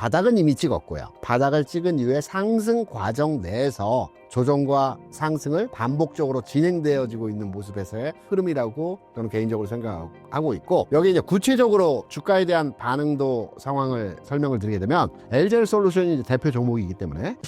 바닥은 이미 찍었고요. 바닥을 찍은 이후에 상승 과정 내에서 조정과 상승을 반복적으로 진행되어지고 있는 모습에서의 흐름이라고 저는 개인적으로 생각하고 있고, 여기 이제 구체적으로 주가에 대한 반응도 상황을 설명을 드리게 되면 LG에너솔루션이 이제 대표 종목이기 때문에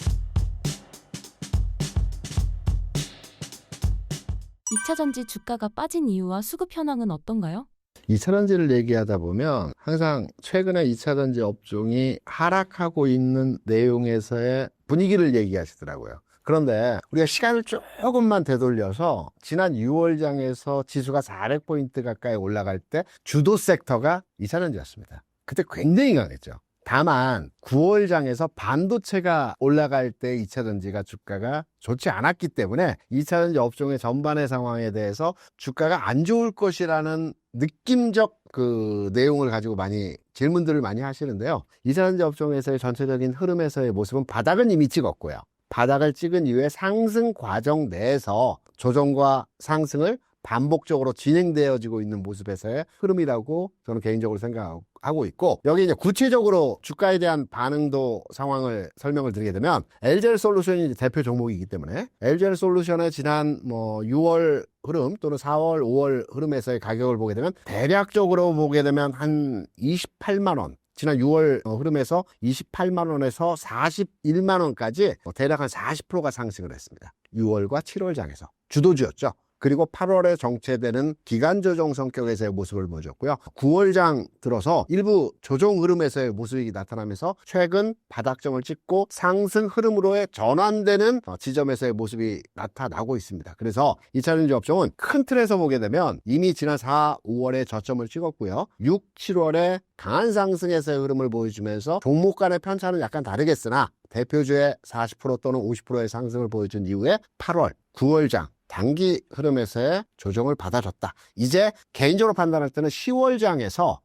2차전지 주가가 빠진 이유와 수급 현황은 어떤가요? 2차전지를 얘기하다 보면 항상 최근에 2차전지 업종이 하락하고 있는 내용에서의 분위기를 얘기하시더라고요. 그런데 우리가 시간을 조금만 되돌려서 지난 6월장에서 지수가 400포인트 가까이 올라갈 때 주도 섹터가 2차전지였습니다. 그때 굉장히 강했죠. 다만 9월장에서 반도체가 올라갈 때 2차전지가 주가가 좋지 않았기 때문에 2차전지 업종의 전반의 상황에 대해서 주가가 안 좋을 것이라는 느낌적 그 내용을 가지고 많이 질문들을 많이 하시는데요. 2차전지 업종에서의 전체적인 흐름에서의 모습은 바닥은 이미 찍었고요. 바닥을 찍은 이후에 상승 과정 내에서 조정과 상승을 반복적으로 진행되어지고 있는 모습에서의 흐름이라고 저는 개인적으로 생각하고 있고, 여기 이제 구체적으로 주가에 대한 반응도 상황을 설명을 드리게 되면 LG에너솔루션이 이제 대표 종목이기 때문에 LG에너솔루션의 지난 6월 흐름 또는 4월, 5월 흐름에서의 가격을 보게 되면 대략적으로 보게 되면 한 28만 원, 지난 6월 흐름에서 28만 원에서 41만 원까지 대략 한 40%가 상승을 했습니다. 6월과 7월 장에서 주도주였죠. 그리고 8월에 정체되는 기간 조정 성격에서의 모습을 보여줬고요. 9월장 들어서 일부 조정 흐름에서의 모습이 나타나면서 최근 바닥점을 찍고 상승 흐름으로의 전환되는 지점에서의 모습이 나타나고 있습니다. 그래서 2차전지 업종은 큰 틀에서 보게 되면 이미 지난 4, 5월에 저점을 찍었고요. 6, 7월에 강한 상승에서의 흐름을 보여주면서 종목 간의 편차는 약간 다르겠으나 대표주의 40% 또는 50%의 상승을 보여준 이후에 8월, 9월장 단기 흐름에서의 조정을 받아줬다. 이제 개인적으로 판단할 때는 10월장에서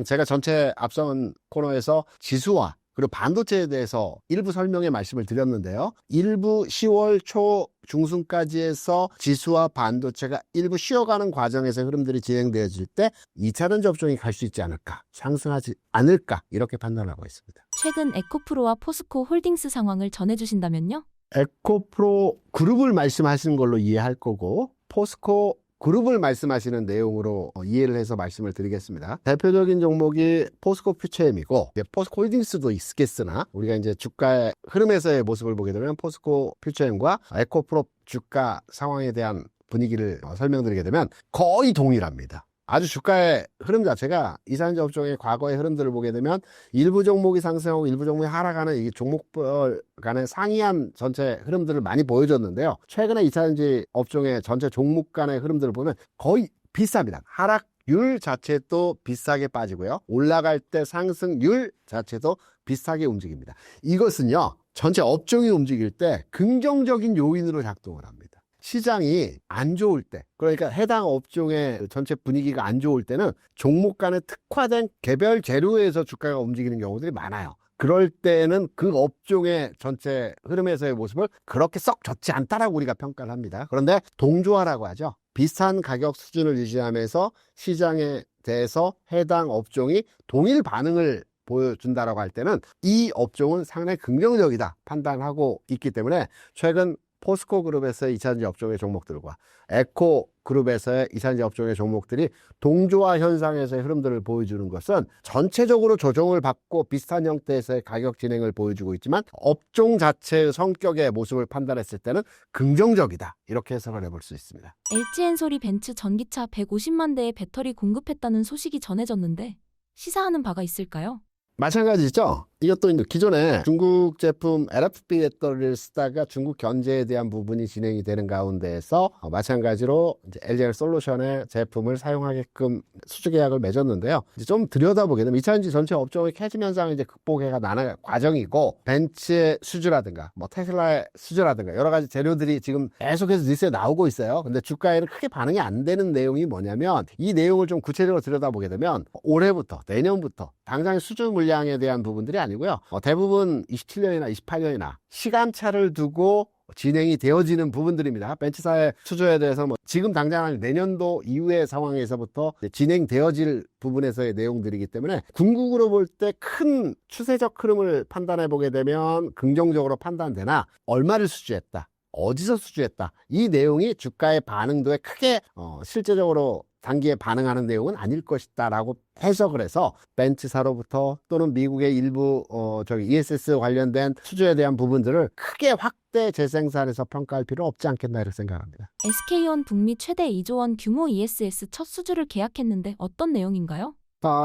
제가 전체 앞선 코너에서 지수와 그리고 반도체에 대해서 일부 설명의 말씀을 드렸는데요. 일부 10월 초 중순까지 해서 지수와 반도체가 일부 쉬어가는 과정에서 흐름들이 진행되어질 때 2차전지 업종이 갈 수 있지 않을까, 상승하지 않을까, 이렇게 판단하고 있습니다. 최근 에코프로와 포스코 홀딩스 상황을 전해주신다면요? 에코프로 그룹을 말씀하시는 걸로 이해할 거고, 포스코 그룹을 말씀하시는 내용으로 이해를 해서 말씀을 드리겠습니다. 대표적인 종목이 포스코 퓨처엠이고, 포스코 홀딩스도 있겠으나 우리가 이제 주가의 흐름에서의 모습을 보게 되면 포스코 퓨처엠과 에코프로 주가 상황에 대한 분위기를 설명드리게 되면 거의 동일합니다. 아주 주가의 흐름 자체가 2차전지 업종의 과거의 흐름들을 보게 되면 일부 종목이 상승하고 일부 종목이 하락하는 이 종목별 간의 상이한 전체 흐름들을 많이 보여줬는데요. 최근에 2차전지 업종의 전체 종목 간의 흐름들을 보면 거의 비슷합니다. 하락률 자체도 비슷하게 빠지고요. 올라갈 때 상승률 자체도 비슷하게 움직입니다. 이것은요, 전체 업종이 움직일 때 긍정적인 요인으로 작동을 합니다. 시장이 안 좋을 때, 그러니까 해당 업종의 전체 분위기가 안 좋을 때는 종목 간에 특화된 개별 재료에서 주가가 움직이는 경우들이 많아요. 그럴 때는 그 업종의 전체 흐름에서의 모습을 그렇게 썩 좋지 않다라고 우리가 평가를 합니다. 그런데 동조화라고 하죠. 비슷한 가격 수준을 유지하면서 시장에 대해서 해당 업종이 동일 반응을 보여준다라고 할 때는 이 업종은 상당히 긍정적이다 판단하고 있기 때문에 최근 포스코 그룹에서의 2차전지 업종의 종목들과 에코 그룹에서의 2차전지 업종의 종목들이 동조화 현상에서의 흐름들을 보여주는 것은 전체적으로 조정을 받고 비슷한 형태에서의 가격 진행을 보여주고 있지만 업종 자체의 성격의 모습을 판단했을 때는 긍정적이다, 이렇게 해석을 해볼 수 있습니다. LG엔솔이 벤츠 전기차 150만 대의 배터리 공급했다는 소식이 전해졌는데 시사하는 바가 있을까요? 마찬가지죠. 이것도 기존에 중국 제품 LFP 배터리를 쓰다가 중국 견제에 대한 부분이 진행이 되는 가운데에서 마찬가지로 이제 LG에너솔루션의 제품을 사용하게끔 수주 계약을 맺었는데요. 이제 좀 들여다보게 되면 2차전지 전체 업종의 캐즘 현상을 이제 극복해가 나는 과정이고, 벤츠의 수주라든가 테슬라의 수주라든가 여러 가지 재료들이 지금 계속해서 뉴스에 나오고 있어요. 근데 주가에는 크게 반응이 안 되는 내용이 뭐냐면, 이 내용을 좀 구체적으로 들여다보게 되면 올해부터 내년부터 당장의 수주 물량에 대한 부분들이 아니고요. 대부분 27년이나 28년이나 시간차를 두고 진행이 되어지는 부분들입니다. 벤치사의 수주에 대해서 뭐 지금 당장 내년도 이후의 상황에서부터 진행되어질 부분에서의 내용들이기 때문에 궁극으로 볼 때 큰 추세적 흐름을 판단해 보게 되면 긍정적으로 판단되나 얼마를 수주했다, 어디서 수주했다, 이 내용이 주가의 반응도에 크게 실제적으로 단기에 반응하는 내용은 아닐 것이다 라고 해석을 해서 벤치사로부터 또는 미국의 일부 ESS 관련된 수주에 대한 부분들을 크게 확대 재생산해서 평가할 필요 없지 않겠나 이렇게 생각합니다. SK온 북미 최대 2조 원 규모 ESS 첫 수주를 계약했는데 어떤 내용인가요?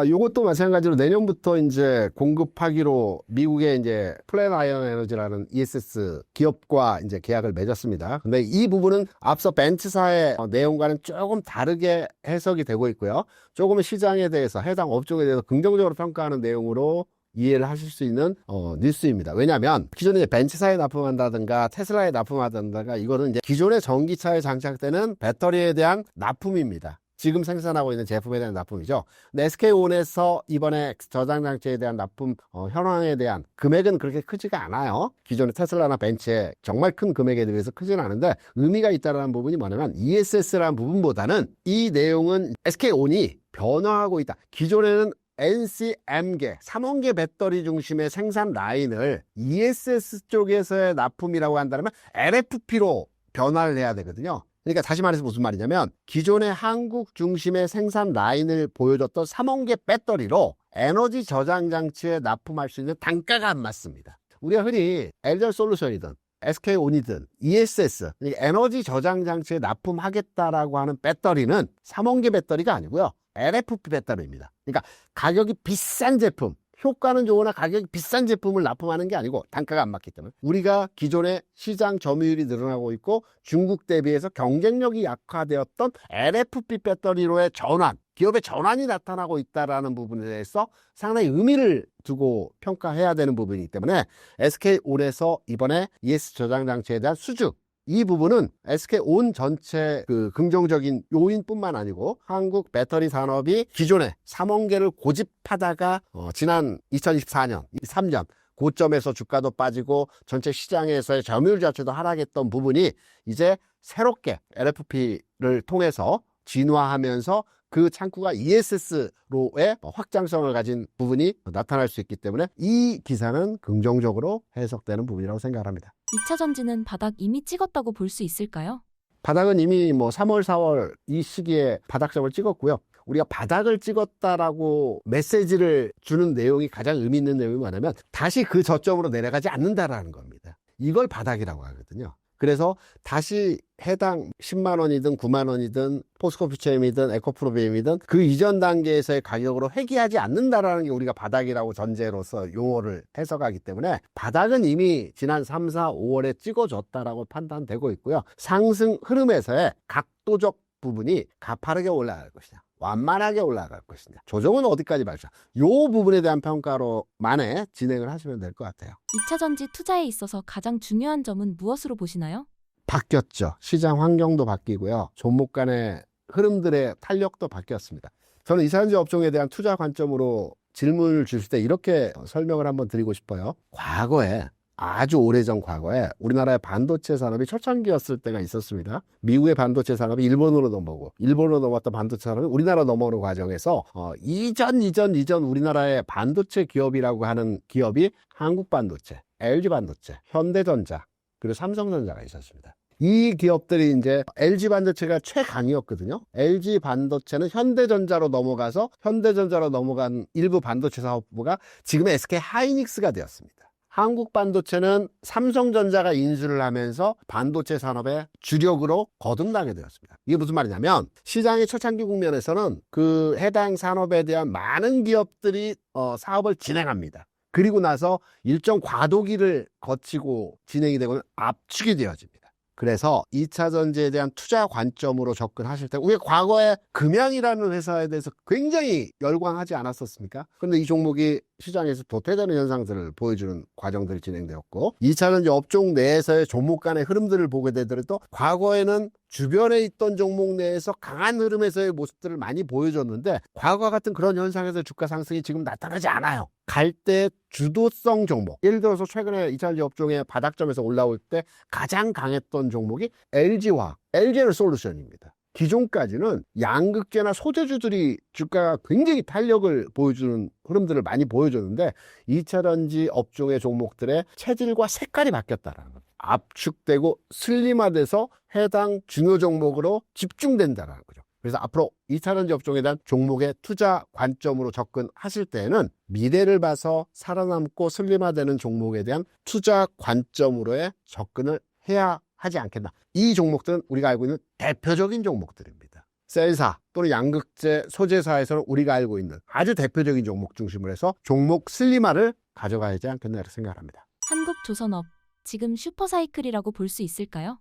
요것도 마찬가지로 내년부터 이제 공급하기로 미국의 이제 플랜 아이언 에너지라는 ESS 기업과 이제 계약을 맺었습니다. 근데 이 부분은 앞서 벤츠사의 내용과는 조금 다르게 해석이 되고 있고요. 조금 시장에 대해서 해당 업종에 대해서 긍정적으로 평가하는 내용으로 이해를 하실 수 있는 뉴스입니다. 왜냐하면 기존에 벤츠사에 납품한다든가 테슬라에 납품한다든가 이거는 이제 기존의 전기차에 장착되는 배터리에 대한 납품입니다. 지금 생산하고 있는 제품에 대한 납품이죠. 근데 SK온에서 이번에 저장 장치에 대한 납품 현황에 대한 금액은 그렇게 크지가 않아요. 기존의 테슬라나 벤츠의 정말 큰 금액에 비해서 크지는 않은데 의미가 있다는 부분이 뭐냐면 ESS라는 부분보다는 이 내용은 SK온이 변화하고 있다. 기존에는 NCM계, 3원계 배터리 중심의 생산 라인을 ESS 쪽에서의 납품이라고 한다면 LFP로 변화를 해야 되거든요. 그러니까 다시 말해서 무슨 말이냐면 기존의 한국 중심의 생산 라인을 보여줬던 3원계 배터리로 에너지 저장 장치에 납품할 수 있는 단가가 안 맞습니다. 우리가 흔히 LG솔루션이든 SK온이든 ESS, 에너지 저장 장치에 납품하겠다라고 하는 배터리는 3원계 배터리가 아니고요. LFP 배터리입니다. 그러니까 가격이 비싼 제품, 효과는 좋으나 가격이 비싼 제품을 납품하는 게 아니고 단가가 안 맞기 때문에 우리가 기존에 시장 점유율이 늘어나고 있고 중국 대비해서 경쟁력이 약화되었던 LFP 배터리로의 전환, 기업의 전환이 나타나고 있다는 부분에 대해서 상당히 의미를 두고 평가해야 되는 부분이기 때문에 SK온에서 이번에 ES 저장 장치에 대한 수주, 이 부분은 SK온 전체 긍정적인 요인뿐만 아니고 한국 배터리 산업이 기존에 3원계를 고집하다가 지난 2024년, 3년 고점에서 주가도 빠지고 전체 시장에서의 점유율 자체도 하락했던 부분이 이제 새롭게 LFP를 통해서 진화하면서 그 창구가 ESS로의 확장성을 가진 부분이 나타날 수 있기 때문에 이 기사는 긍정적으로 해석되는 부분이라고 생각합니다. 2차 전지는 바닥 이미 찍었다고 볼 수 있을까요? 바닥은 이미 3월, 4월 이 시기에 바닥점을 찍었고요. 우리가 바닥을 찍었다라고 메시지를 주는 내용이 가장 의미 있는 내용이 뭐냐면 다시 그 저점으로 내려가지 않는다라는 겁니다. 이걸 바닥이라고 하거든요. 그래서 다시 해당 10만 원이든 9만 원이든 포스코퓨처엠이든 에코프로비엠이든 그 이전 단계에서의 가격으로 회귀하지 않는다라는 게 우리가 바닥이라고 전제로서 용어를 해석하기 때문에 바닥은 이미 지난 3, 4, 5월에 찍어졌다라고 판단되고 있고요. 상승 흐름에서의 각도적 부분이 가파르게 올라갈 것이냐, 완만하게 올라갈 것이냐, 조정은 어디까지 발사, 이 부분에 대한 평가로만에 진행을 하시면 될 것 같아요. 2차 전지 투자에 있어서 가장 중요한 점은 무엇으로 보시나요? 바뀌었죠. 시장 환경도 바뀌고요. 종목 간의 흐름들의 탄력도 바뀌었습니다. 저는 이산지 업종에 대한 투자 관점으로 질문을 주실 때 이렇게 설명을 한번 드리고 싶어요. 과거에 아주 오래전 과거에 우리나라의 반도체 산업이 초창기였을 때가 있었습니다. 미국의 반도체 산업이 일본으로 넘어오고 일본으로 넘어왔던 반도체 산업이 우리나라 넘어오는 과정에서 이전 우리나라의 반도체 기업이라고 하는 기업이 한국반도체, LG반도체, 현대전자 그리고 삼성전자가 있었습니다. 이 기업들이 이제 LG반도체가 최강이었거든요. LG반도체는 현대전자로 넘어간 일부 반도체 사업부가 지금의 SK하이닉스가 되었습니다. 한국반도체는 삼성전자가 인수를 하면서 반도체 산업의 주력으로 거듭나게 되었습니다. 이게 무슨 말이냐면 시장의 초창기 국면에서는 그 해당 산업에 대한 많은 기업들이 사업을 진행합니다. 그리고 나서 일정 과도기를 거치고 진행이 되고는 압축이 되어집니다. 그래서 2차 전지에 대한 투자 관점으로 접근하실 때 우리가 과거에 금양이라는 회사에 대해서 굉장히 열광하지 않았었습니까? 그런데 이 종목이 시장에서 도태되는 현상들을 보여주는 과정들이 진행되었고, 2차전지 업종 내에서의 종목 간의 흐름들을 보게 되더라도 과거에는 주변에 있던 종목 내에서 강한 흐름에서의 모습들을 많이 보여줬는데, 과거와 같은 그런 현상에서 주가 상승이 지금 나타나지 않아요. 갈 때 주도성 종목, 예를 들어서 최근에 2차전지 업종의 바닥점에서 올라올 때 가장 강했던 종목이 LG화학, LG에너솔루션입니다. 기존까지는 양극재나 소재주들이 주가가 굉장히 탄력을 보여주는 흐름들을 많이 보여줬는데, 2차전지 업종의 종목들의 체질과 색깔이 바뀌었다라는 거죠. 압축되고 슬림화돼서 해당 중요 종목으로 집중된다라는 거죠. 그래서 앞으로 2차전지 업종에 대한 종목의 투자 관점으로 접근하실 때에는 미래를 봐서 살아남고 슬림화되는 종목에 대한 투자 관점으로의 접근을 해야 하지 않겠나. 이 종목들은 우리가 알고 있는 대표적인 종목들입니다. 셀사 또는 양극재 소재사에서는 우리가 알고 있는 아주 대표적인 종목 중심으로 해서 종목 슬림화를 가져가야 하지 않겠나 이렇게 생각합니다. 한국조선업, 지금 슈퍼사이클이라고 볼 수 있을까요?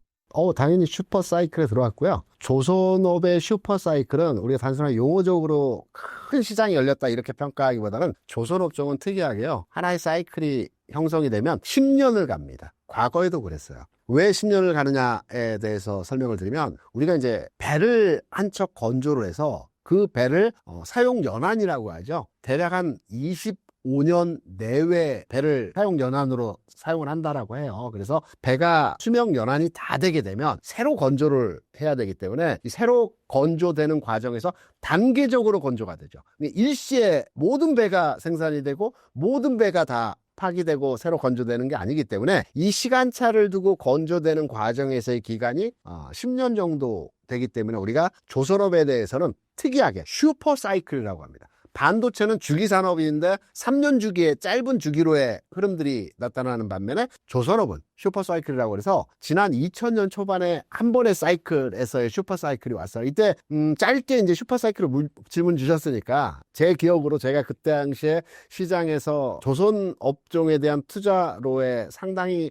당연히 슈퍼사이클에 들어왔고요. 조선업의 슈퍼사이클은 우리가 단순한 용어적으로 큰 시장이 열렸다 이렇게 평가하기보다는, 조선업종은 특이하게요, 하나의 사이클이 형성이 되면 10년을 갑니다. 과거에도 그랬어요. 왜 10년을 가느냐에 대해서 설명을 드리면, 우리가 이제 배를 한 척 건조를 해서 그 배를 사용 연한이라고 하죠. 대략 한 25년 내외 배를 사용 연한으로 사용을 한다라고 해요. 그래서 배가 수명 연한이 다 되게 되면 새로 건조를 해야 되기 때문에, 이 새로 건조되는 과정에서 단계적으로 건조가 되죠. 일시에 모든 배가 생산이 되고 모든 배가 다 파기되고 새로 건조되는 게 아니기 때문에, 이 시간차를 두고 건조되는 과정에서의 기간이 10년 정도 되기 때문에, 우리가 조선업에 대해서는 특이하게 슈퍼사이클이라고 합니다. 반도체는 주기 산업인데 3년 주기의 짧은 주기로의 흐름들이 나타나는 반면에, 조선업은 슈퍼사이클이라고 해서 지난 2000년 초반에 한 번의 사이클에서의 슈퍼사이클이 왔어요. 이때 짧게 이제 슈퍼사이클을 질문 주셨으니까, 제 기억으로 제가 그때 당시에 시장에서 조선 업종에 대한 투자로에 상당히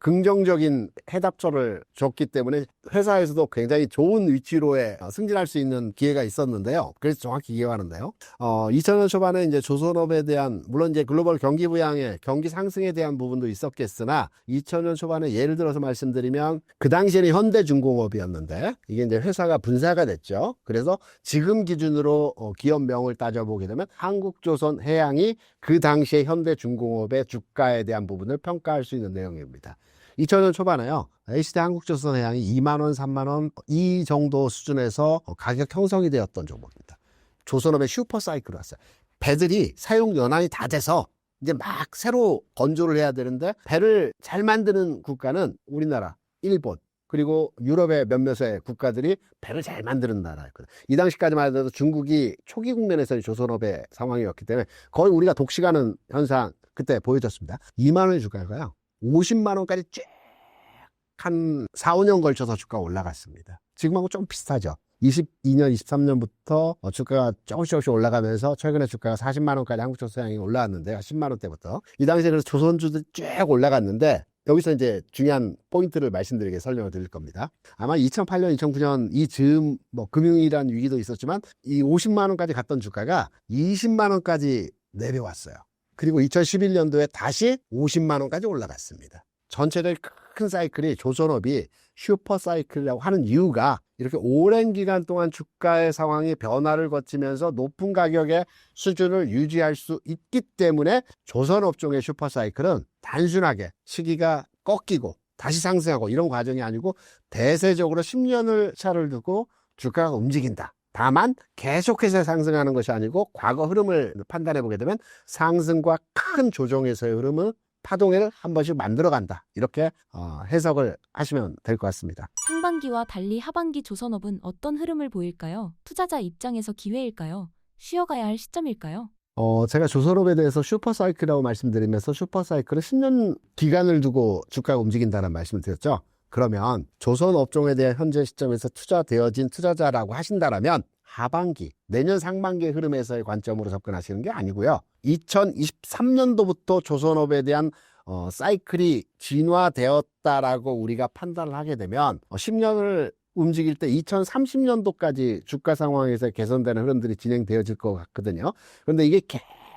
긍정적인 해답처를 줬기 때문에 회사에서도 굉장히 좋은 위치로에 승진할 수 있는 기회가 있었는데요. 그래서 정확히 기억하는데요. 2000년 초반에 이제 조선업에 대한, 물론 이제 글로벌 경기 부양의 경기 상승에 대한 부분도 있었겠으나, 2000년 초반에 예를 들어서 말씀드리면, 그 당시에는 현대중공업이었는데 이게 이제 회사가 분사가 됐죠. 그래서 지금 기준으로 기업명을 따져보게 되면 한국조선해양이 그 당시에 현대중공업의 주가에 대한 부분을 평가할 수 있는 내용입니다. 2000년 초반에요, HD 한국조선해양이 2만원, 3만원 이 정도 수준에서 가격 형성이 되었던 종목입니다. 조선업의 슈퍼사이클로 왔어요. 배들이 사용 연한이 다 돼서 이제 막 새로 건조를 해야 되는데, 배를 잘 만드는 국가는 우리나라, 일본, 그리고 유럽의 몇몇의 국가들이 배를 잘 만드는 나라였거든요. 이 당시까지만 해도 중국이 초기 국면에서의 조선업의 상황이었기 때문에 거의 우리가 독식하는 현상 그때 보여줬습니다. 2만 원의 주가가요, 50만 원까지 쭉 한 4, 5년 걸쳐서 주가가 올라갔습니다. 지금하고 좀 비슷하죠. 22년, 23년부터 주가가 조금씩 올라가면서 최근에 주가가 40만 원까지 한국조선해양이 올라왔는데요. 10만 원대부터. 이 당시에 그래서 조선주들이 쭉 올라갔는데, 여기서 이제 중요한 포인트를 말씀드리게 설명을 드릴 겁니다. 아마 2008년, 2009년 이 즈음 금융이란 위기도 있었지만, 이 50만 원까지 갔던 주가가 20만 원까지 내려왔어요. 그리고 2011년도에 다시 50만 원까지 올라갔습니다. 전체적인 큰 사이클이 조선업이 슈퍼사이클이라고 하는 이유가, 이렇게 오랜 기간 동안 주가의 상황이 변화를 거치면서 높은 가격의 수준을 유지할 수 있기 때문에, 조선업종의 슈퍼사이클은 단순하게 시기가 꺾이고 다시 상승하고 이런 과정이 아니고, 대세적으로 10년을 차를 두고 주가가 움직인다. 다만 계속해서 상승하는 것이 아니고, 과거 흐름을 판단해 보게 되면 상승과 큰 조정에서의 흐름은 파동을 한 번씩 만들어간다. 이렇게 해석을 하시면 될 것 같습니다. 상반기와 달리 하반기 조선업은 어떤 흐름을 보일까요? 투자자 입장에서 기회일까요? 쉬어가야 할 시점일까요? 제가 조선업에 대해서 슈퍼사이클이라고 말씀드리면서, 슈퍼사이클은 10년 기간을 두고 주가가 움직인다는 말씀을 드렸죠. 그러면 조선업종에 대한 현재 시점에서 투자되어진 투자자라고 하신다면, 하반기, 내년 상반기의 흐름에서의 관점으로 접근하시는 게 아니고요, 2023년도부터 조선업에 대한 사이클이 진화되었다라고 우리가 판단을 하게 되면, 10년을 움직일 때 2030년도까지 주가 상황에서 개선되는 흐름들이 진행되어질 것 같거든요. 그런데 이게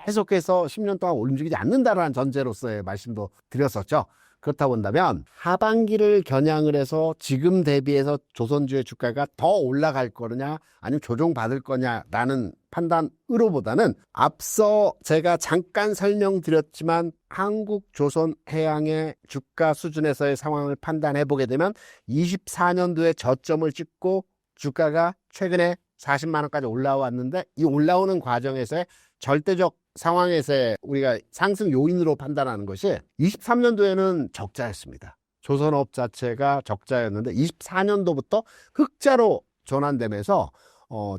계속해서 10년 동안 움직이지 않는다라는 전제로서의 말씀도 드렸었죠. 그렇다 본다면 하반기를 겨냥을 해서 지금 대비해서 조선주의 주가가 더 올라갈 거냐 아니면 조정받을 거냐라는 판단으로보다는 앞서 제가 잠깐 설명드렸지만 한국조선해양의 주가 수준에서의 상황을 판단해 보게 되면 24년도에 저점을 찍고 주가가 최근에 40만 원까지 올라왔는데 이 올라오는 과정에서의 절대적 상황에서의 우리가 상승 요인으로 판단하는 것이 23년도에는 적자였습니다. 조선업 자체가 적자였는데 24년도부터 흑자로 전환되면서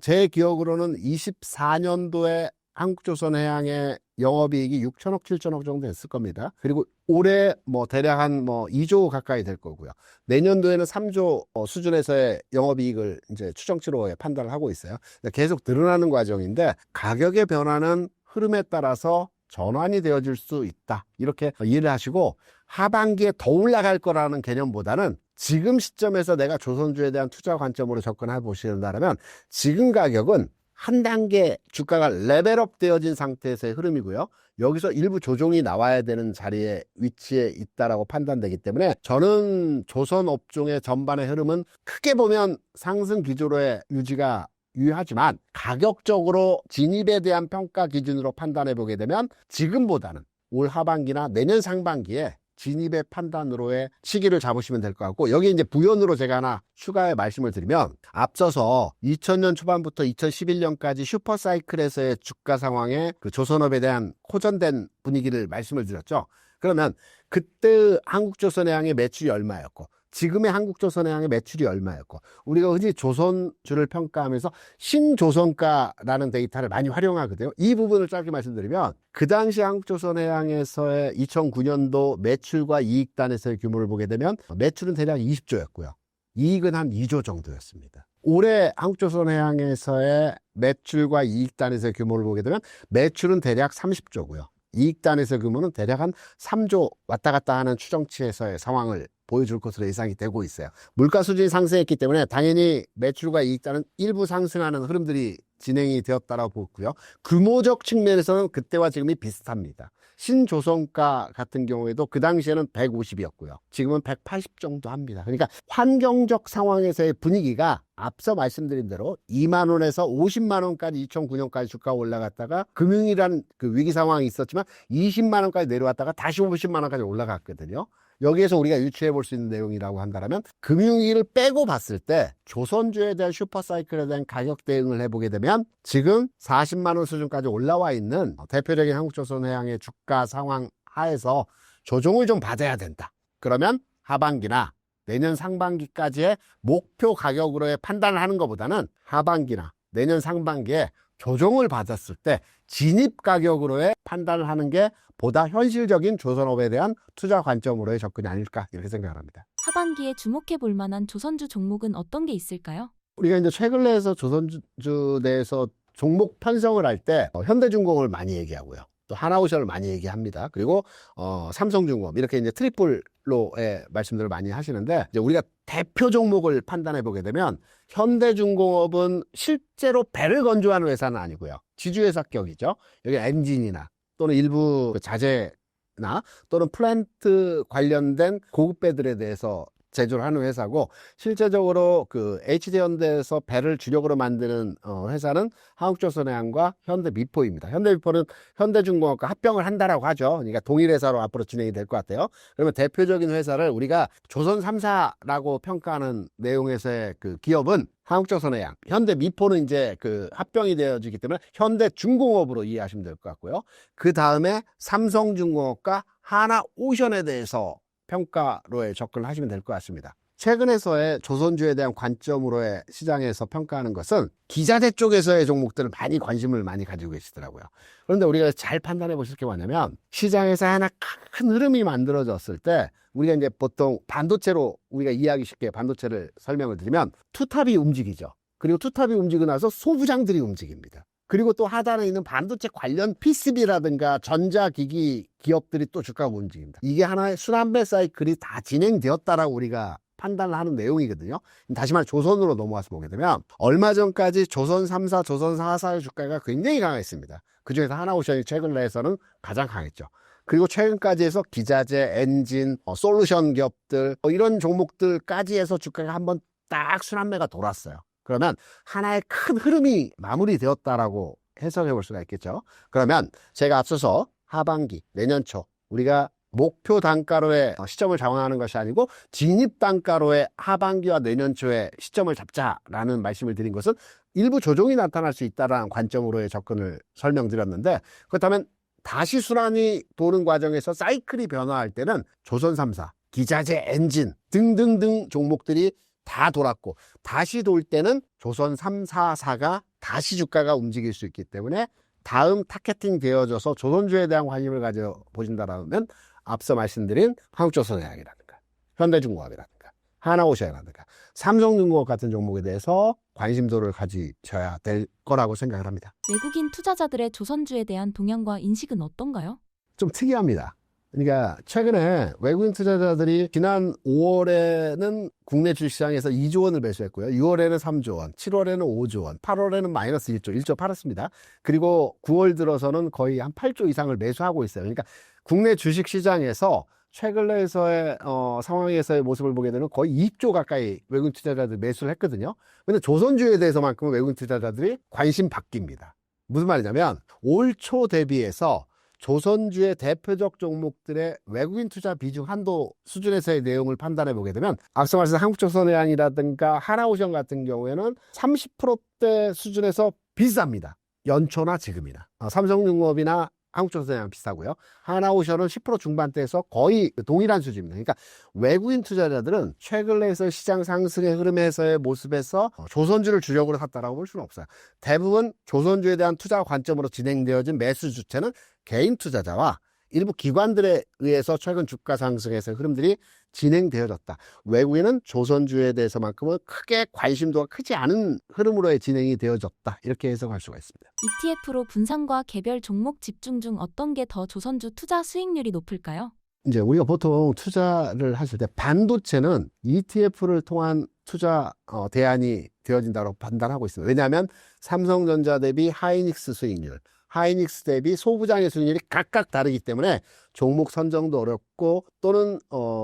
제 기억으로는 24년도에 한국조선해양의 영업이익이 6천억, 7천억 정도 됐을 겁니다. 그리고 올해 대략 한 2조 가까이 될 거고요. 내년도에는 3조 수준에서의 영업이익을 이제 추정치로 판단을 하고 있어요. 계속 늘어나는 과정인데 가격의 변화는 흐름에 따라서 전환이 되어질 수 있다. 이렇게 이해를 하시고 하반기에 더 올라갈 거라는 개념보다는 지금 시점에서 내가 조선주에 대한 투자 관점으로 접근해 보신다면 지금 가격은 한 단계 주가가 레벨업 되어진 상태에서의 흐름이고요. 여기서 일부 조정이 나와야 되는 자리에 위치해 있다라고 판단되기 때문에 저는 조선 업종의 전반의 흐름은 크게 보면 상승 기조로의 유지가 유효하지만 가격적으로 진입에 대한 평가 기준으로 판단해 보게 되면 지금보다는 올 하반기나 내년 상반기에 진입의 판단으로의 시기를 잡으시면 될 것 같고 여기 이제 부연으로 제가 하나 추가의 말씀을 드리면 앞서서 2000년 초반부터 2011년까지 슈퍼사이클에서의 주가 상황에 그 조선업에 대한 호전된 분위기를 말씀을 드렸죠. 그러면 그때 한국조선해양의 매출이 얼마였고 지금의 한국조선해양의 매출이 얼마였고 우리가 흔히 조선주를 평가하면서 신조선가라는 데이터를 많이 활용하거든요. 이 부분을 짧게 말씀드리면 그 당시 한국조선해양에서의 2009년도 매출과 이익단에서의 규모를 보게 되면 매출은 대략 20조였고요. 이익은 한 2조 정도였습니다. 올해 한국조선해양에서의 매출과 이익단에서의 규모를 보게 되면 매출은 대략 30조고요. 이익단에서의 규모는 대략 한 3조 왔다 갔다 하는 추정치에서의 상황을 보여줄 것으로 예상이 되고 있어요. 물가 수준이 상승했기 때문에 당연히 매출과 이익단은 일부 상승하는 흐름들이 진행이 되었다고 보고요. 규모적 측면에서는 그때와 지금이 비슷합니다. 신조선가 같은 경우에도 그 당시에는 150이었고요. 지금은 180 정도 합니다. 그러니까 환경적 상황에서의 분위기가 앞서 말씀드린 대로 2만 원에서 50만 원까지 2009년까지 주가가 올라갔다가 금융이라는 그 위기 상황이 있었지만 20만 원까지 내려왔다가 다시 50만 원까지 올라갔거든요. 여기에서 우리가 유추해 볼 수 있는 내용이라고 한다면 금융위기를 빼고 봤을 때 조선주에 대한 슈퍼사이클에 대한 가격 대응을 해보게 되면 지금 40만 원 수준까지 올라와 있는 대표적인 한국조선해양의 주가 상황 하에서 조정을 좀 받아야 된다. 그러면 하반기나 내년 상반기까지의 목표 가격으로의 판단을 하는 것보다는 하반기나 내년 상반기에 조정을 받았을 때 진입 가격으로의 판단을 하는 게 보다 현실적인 조선업에 대한 투자 관점으로의 접근이 아닐까 이렇게 생각을 합니다. 하반기에 주목해 볼 만한 조선주 종목은 어떤 게 있을까요? 우리가 이제 최근에서 조선주 내에서 종목 편성을 할 때 현대중공업을 많이 얘기하고요. 또 하나오션을 많이 얘기합니다. 그리고 삼성중공업 이렇게 이제 트리플로의 말씀들을 많이 하시는데 이제 우리가 대표 종목을 판단해 보게 되면 현대중공업은 실제로 배를 건조하는 회사는 아니고요. 지주회사격이죠. 여기 엔진이나 또는 일부 자재나 또는 플랜트 관련된 고급 배들에 대해서 제조를 하는 회사고 실제적으로 그 HD현대에서 배를 주력으로 만드는 회사는 한국조선해양과 현대미포입니다. 현대미포는 현대중공업과 합병을 한다라고 하죠. 그러니까 동일회사로 앞으로 진행이 될 것 같아요. 그러면 대표적인 회사를 우리가 조선 3사라고 평가하는 내용에서의 그 기업은 한국조선해양, 현대미포는 이제 그 합병이 되어지기 때문에 현대중공업으로 이해하시면 될 것 같고요. 그 다음에 삼성중공업과 하나오션에 대해서 평가로의 접근을 하시면 될 것 같습니다. 최근에서의 조선주에 대한 관점으로의 시장에서 평가하는 것은 기자재 쪽에서의 종목들을 많이 관심을 많이 가지고 계시더라고요. 그런데 우리가 잘 판단해 보실 게 뭐냐면 시장에서 하나 큰 흐름이 만들어졌을 때 우리가 이제 보통 반도체로 우리가 이해하기 쉽게 반도체를 설명을 드리면 투탑이 움직이죠. 그리고 투탑이 움직이고 나서 소부장들이 움직입니다. 그리고 또 하단에 있는 반도체 관련 PCB라든가 전자기기 기업들이 또 주가가 움직입니다. 이게 하나의 순환배 사이클이 다 진행되었다라고 우리가 판단을 하는 내용이거든요. 다시 말해 조선으로 넘어와서 보게 되면 얼마 전까지 조선 3사, 조선 4사의 주가가 굉장히 강했습니다. 그중에서 하나오션이 최근 내에서는 가장 강했죠. 그리고 최근까지 해서 기자재, 엔진, 솔루션 기업들 이런 종목들까지 해서 주가가 한번 딱 순환매가 돌았어요. 그러면 하나의 큰 흐름이 마무리되었다라고 해석해 볼 수가 있겠죠. 그러면 제가 앞서서 하반기, 내년 초 우리가 목표 단가로의 시점을 잡아가는 것이 아니고 진입 단가로의 하반기와 내년 초에 시점을 잡자라는 말씀을 드린 것은 일부 조정이 나타날 수 있다는 관점으로의 접근을 설명드렸는데, 그렇다면 다시 순환이 도는 과정에서 사이클이 변화할 때는 조선 3사, 기자재, 엔진 등등등 종목들이 다 돌았고 다시 돌 때는 조선 3, 4사가 다시 주가가 움직일 수 있기 때문에 다음 타겟팅 되어져서 조선주에 대한 관심을 가져보신다면 앞서 말씀드린 한국조선해양이라든가 현대중공업이라든가 하나오션이라든가 삼성중공업 같은 종목에 대해서 관심도를 가지셔야 될 거라고 생각을 합니다. 외국인 투자자들의 조선주에 대한 동향과 인식은 어떤가요? 좀 특이합니다. 그러니까 최근에 외국인 투자자들이 지난 5월에는 국내 주식시장에서 2조 원을 매수했고요. 6월에는 3조 원, 7월에는 5조 원, 8월에는 마이너스 1조 팔았습니다. 그리고 9월 들어서는 거의 한 8조 이상을 매수하고 있어요. 그러니까 국내 주식시장에서 최근에서의 상황에서의 모습을 보게 되면 거의 2조 가까이 외국인 투자자들이 매수를 했거든요. 근데 조선주에 대해서만큼은 외국인 투자자들이 관심 바뀝니다. 무슨 말이냐면 올 초 대비해서 조선주의 대표적 종목들의 외국인 투자 비중 한도 수준에서의 내용을 판단해 보게 되면 앞서 말씀드린 한국조선해양이라든가 하나오션 같은 경우에는 30%대 수준에서 비쌉니다. 연초나 지금이나. 삼성중공업이나 한국조선해양 비싸고요. 하나오션은 10% 중반대에서 거의 동일한 수준입니다. 그러니까 외국인 투자자들은 최근에서 시장 상승의 흐름에서의 모습에서 조선주를 주력으로 샀다라고 볼 수는 없어요. 대부분 조선주에 대한 투자 관점으로 진행되어진 매수 주체는 개인 투자자와 일부 기관들에 의해서 최근 주가 상승에서의 흐름들이 진행되어졌다. 외국인은 조선주에 대해서만큼은 크게 관심도가 크지 않은 흐름으로의 진행이 되어졌다. 이렇게 해석할 수가 있습니다. ETF로 분산과 개별 종목 집중 중 어떤 게 더 조선주 투자 수익률이 높을까요? 이제 우리가 보통 투자를 하실 때 반도체는 ETF를 통한 투자 대안이 되어진다고 판단하고 있습니다. 왜냐하면 삼성전자 대비 하이닉스 수익률, 하이닉스 대비 소부장의 수익률이 각각 다르기 때문에 종목 선정도 어렵고 또는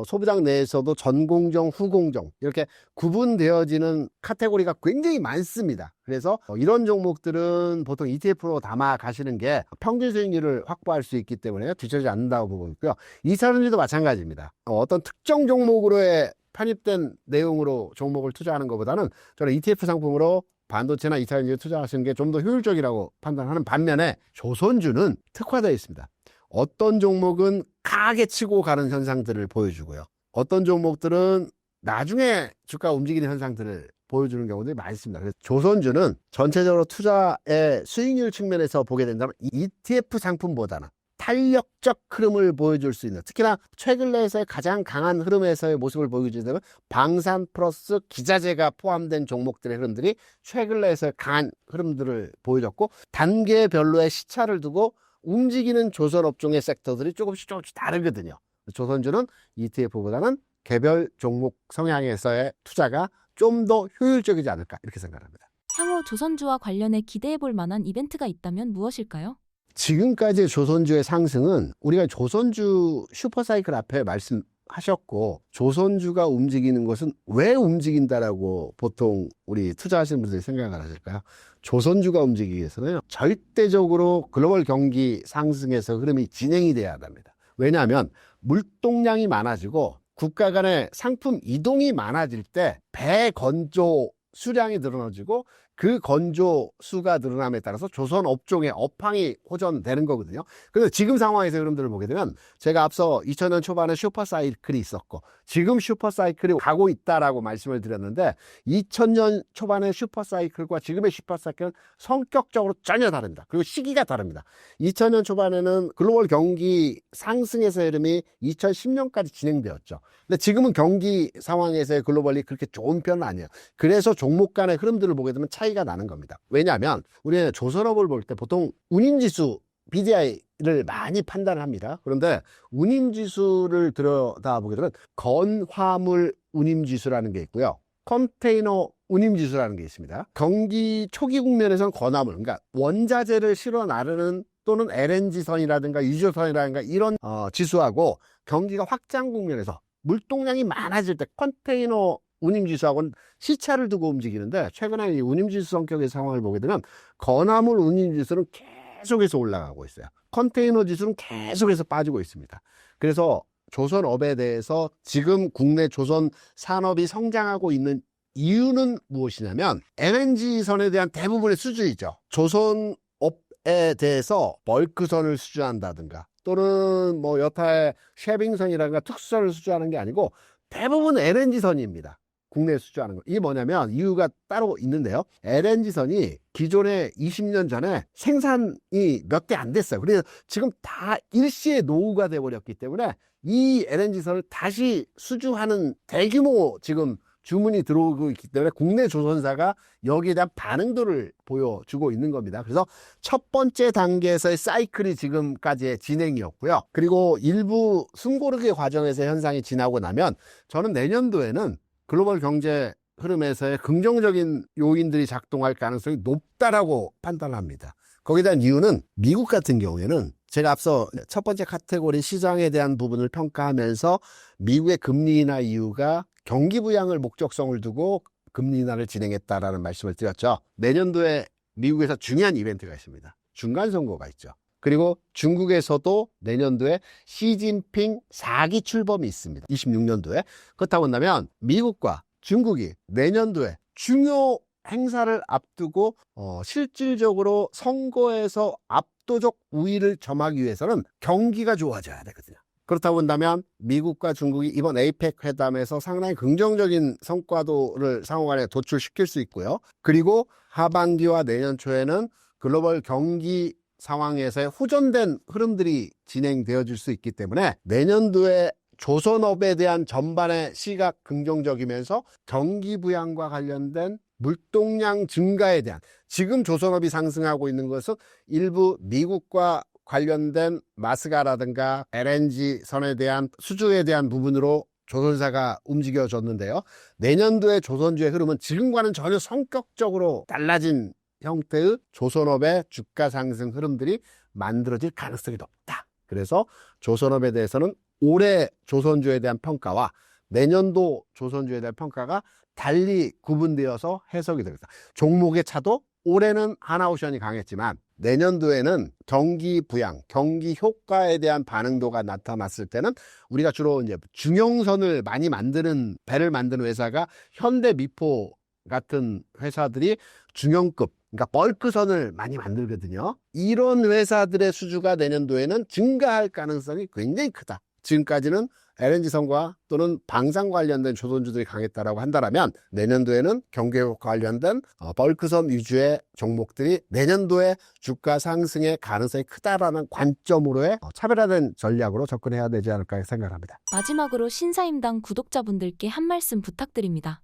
소부장 내에서도 전공정, 후공정 이렇게 구분되어지는 카테고리가 굉장히 많습니다. 그래서 이런 종목들은 보통 ETF로 담아 가시는 게 평균 수익률을 확보할 수 있기 때문에 뒤처지지 않는다고 보고 있고요. 2차전지도 마찬가지입니다. 어떤 특정 종목으로의 편입된 내용으로 종목을 투자하는 것보다는 저는 ETF 상품으로 반도체나 2차전지에 투자하시는 게 좀 더 효율적이라고 판단하는 반면에 조선주는 특화되어 있습니다. 어떤 종목은 강하게 치고 가는 현상들을 보여주고요. 어떤 종목들은 나중에 주가 움직이는 현상들을 보여주는 경우들이 많습니다. 그래서 조선주는 전체적으로 투자의 수익률 측면에서 보게 된다면 ETF 상품보다는 탄력적 흐름을 보여줄 수 있는, 특히나 최근 내에서의 가장 강한 흐름에서의 모습을 보여주려면 방산 플러스 기자재가 포함된 종목들의 흐름들이 최근 내에서의 강한 흐름들을 보여줬고, 단계별로의 시차를 두고 움직이는 조선업종의 섹터들이 조금씩 다르거든요. 조선주는 ETF보다는 개별 종목 성향에서의 투자가 좀 더 효율적이지 않을까 이렇게 생각합니다. 향후 조선주와 관련해 기대해 볼 만한 이벤트가 있다면 무엇일까요? 지금까지의 조선주의 상승은 우리가 조선주 슈퍼사이클 앞에 말씀하셨고, 조선주가 움직이는 것은 왜 움직인다라고 보통 우리 투자하시는 분들이 생각을 하실까요? 조선주가 움직이기 위해서는 절대적으로 글로벌 경기 상승에서 흐름이 진행이 돼야 합니다. 왜냐하면 물동량이 많아지고 국가 간의 상품 이동이 많아질 때 배 건조 수량이 늘어나지고 그 건조 수가 늘어남에 따라서 조선 업종의 업황이 호전되는 거거든요. 그래서 지금 상황에서 흐름들을 보게 되면 제가 앞서 2000년 초반에 슈퍼사이클이 있었고 지금 슈퍼사이클이 가고 있다라고 말씀을 드렸는데, 2000년 초반의 슈퍼사이클과 지금의 슈퍼사이클은 성격적으로 전혀 다릅니다. 그리고 시기가 다릅니다. 2000년 초반에는 글로벌 경기 상승에서의 흐름이 2010년까지 진행되었죠. 근데 지금은 경기 상황에서의 글로벌이 그렇게 좋은 편은 아니에요. 그래서 종목 간의 흐름들을 보게 되면 차이가 나는 겁니다. 왜냐하면 우리는 조선업을 볼 때 보통 운임지수 BDI 운임을 많이 판단합니다. 그런데 운임지수를 들여다보게 되면 건화물 운임지수라는 게 있고요. 컨테이너 운임지수라는 게 있습니다. 경기 초기 국면에서는 건화물, 그러니까 원자재를 실어 나르는 또는 LNG선이라든가 유조선이라든가 이런 지수하고 경기가 확장 국면에서 물동량이 많아질 때 컨테이너 운임지수하고는 시차를 두고 움직이는데, 최근에 이 운임지수 성격의 상황을 보게 되면 건화물 운임지수는 계속해서 올라가고 있어요. 컨테이너 지수는 계속해서 빠지고 있습니다. 그래서 조선업에 대해서 지금 국내 조선 산업이 성장하고 있는 이유는 무엇이냐면 LNG선에 대한 대부분의 수주이죠. 조선업에 대해서 벌크선을 수주한다든가 또는 뭐 여타의 쉐빙선이라든가 특수선을 수주하는 게 아니고 대부분 LNG선입니다. 국내에 수주하는 거. 이게 뭐냐면 이유가 따로 있는데요. LNG선이 기존에 20년 전에 생산이 몇 대 안 됐어요. 그래서 지금 다 일시에 노후가 돼버렸기 때문에 이 LNG선을 다시 수주하는 대규모 지금 주문이 들어오고 있기 때문에 국내 조선사가 여기에 대한 반응도를 보여주고 있는 겁니다. 그래서 첫 번째 단계에서의 사이클이 지금까지의 진행이었고요. 그리고 일부 숨고르기 과정에서 현상이 지나고 나면 저는 내년도에는 글로벌 경제 흐름에서의 긍정적인 요인들이 작동할 가능성이 높다라고 판단합니다. 거기에 대한 이유는 미국 같은 경우에는 제가 앞서 첫 번째 카테고리 시장에 대한 부분을 평가하면서 미국의 금리 인하 이유가 경기 부양을 목적성을 두고 금리 인하를 진행했다라는 말씀을 드렸죠. 내년도에 미국에서 중요한 이벤트가 있습니다. 중간선거가 있죠. 그리고 중국에서도 내년도에 시진핑 4기 출범이 있습니다. 26년도에. 그렇다고 한다면 미국과 중국이 내년도에 중요 행사를 앞두고 실질적으로 선거에서 압도적 우위를 점하기 위해서는 경기가 좋아져야 되거든요. 그렇다고 한다면 미국과 중국이 이번 에이펙 회담에서 상당히 긍정적인 성과도를 상호간에 도출시킬 수 있고요. 그리고 하반기와 내년 초에는 글로벌 경기 상황에서의 호전된 흐름들이 진행되어질 수 있기 때문에 내년도에 조선업에 대한 전반의 시각 긍정적이면서 경기 부양과 관련된 물동량 증가에 대한, 지금 조선업이 상승하고 있는 것은 일부 미국과 관련된 마스가라든가 LNG 선에 대한 수주에 대한 부분으로 조선사가 움직여졌는데요. 내년도의 조선주의 흐름은 지금과는 전혀 성격적으로 달라진 형태의 조선업의 주가 상승 흐름들이 만들어질 가능성이 높다. 그래서 조선업에 대해서는 올해 조선주에 대한 평가와 내년도 조선주에 대한 평가가 달리 구분되어서 해석이 됩니다. 종목의 차도 올해는 하나오션이 강했지만 내년도에는 경기 부양, 경기 효과에 대한 반응도가 나타났을 때는 우리가 주로 이제 중형선을 많이 만드는, 배를 만드는 회사가 현대미포 같은 회사들이 중형급, 그러니까 벌크선을 많이 만들거든요. 이런 회사들의 수주가 내년도에는 증가할 가능성이 굉장히 크다. 지금까지는 LNG선과 또는 방산 관련된 조선주들이 강했다라고 한다면 내년도에는 경제효과 관련된 벌크선 위주의 종목들이 내년도에 주가 상승의 가능성이 크다라는 관점으로의 차별화된 전략으로 접근해야 되지 않을까 생각합니다. 마지막으로 신사임당 구독자분들께 한 말씀 부탁드립니다.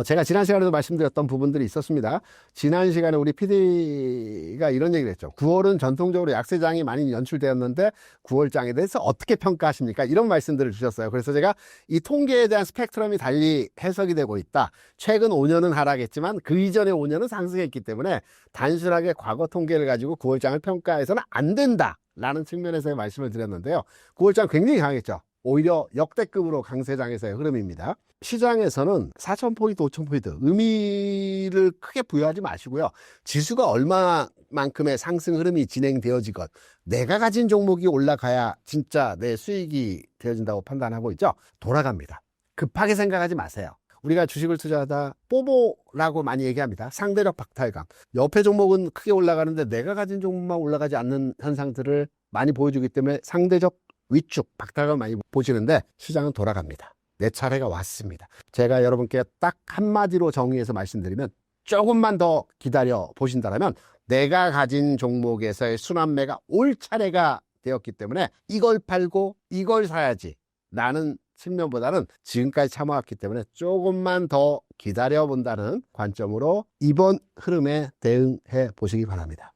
제가 지난 시간에도 말씀드렸던 부분들이 있었습니다. 지난 시간에 우리 PD가 이런 얘기를 했죠. 9월은 전통적으로 약세장이 많이 연출되었는데 9월장에 대해서 어떻게 평가하십니까? 이런 말씀들을 주셨어요. 그래서 제가 이 통계에 대한 스펙트럼이 달리 해석이 되고 있다. 최근 5년은 하락했지만 그 이전의 5년은 상승했기 때문에 단순하게 과거 통계를 가지고 9월장을 평가해서는 안 된다라는 측면에서의 말씀을 드렸는데요. 9월장 굉장히 강했죠. 오히려 역대급으로 강세장에서의 흐름입니다. 시장에서는 4,000포인트, 5,000포인트 의미를 크게 부여하지 마시고요. 지수가 얼마만큼의 상승 흐름이 진행되어지건 내가 가진 종목이 올라가야 진짜 내 수익이 되어진다고 판단하고 있죠. 돌아갑니다. 급하게 생각하지 마세요. 우리가 주식을 투자하다 뽀뽀라고 많이 얘기합니다. 상대적 박탈감. 옆에 종목은 크게 올라가는데 내가 가진 종목만 올라가지 않는 현상들을 많이 보여주기 때문에 상대적 위축, 박탈감 많이 보시는데 시장은 돌아갑니다. 내 차례가 왔습니다. 제가 여러분께 딱 한마디로 정의해서 말씀드리면 조금만 더 기다려 보신다면 내가 가진 종목에서의 순환매가 올 차례가 되었기 때문에 이걸 팔고 이걸 사야지 라는 측면보다는 지금까지 참아왔기 때문에 조금만 더 기다려 본다는 관점으로 이번 흐름에 대응해 보시기 바랍니다.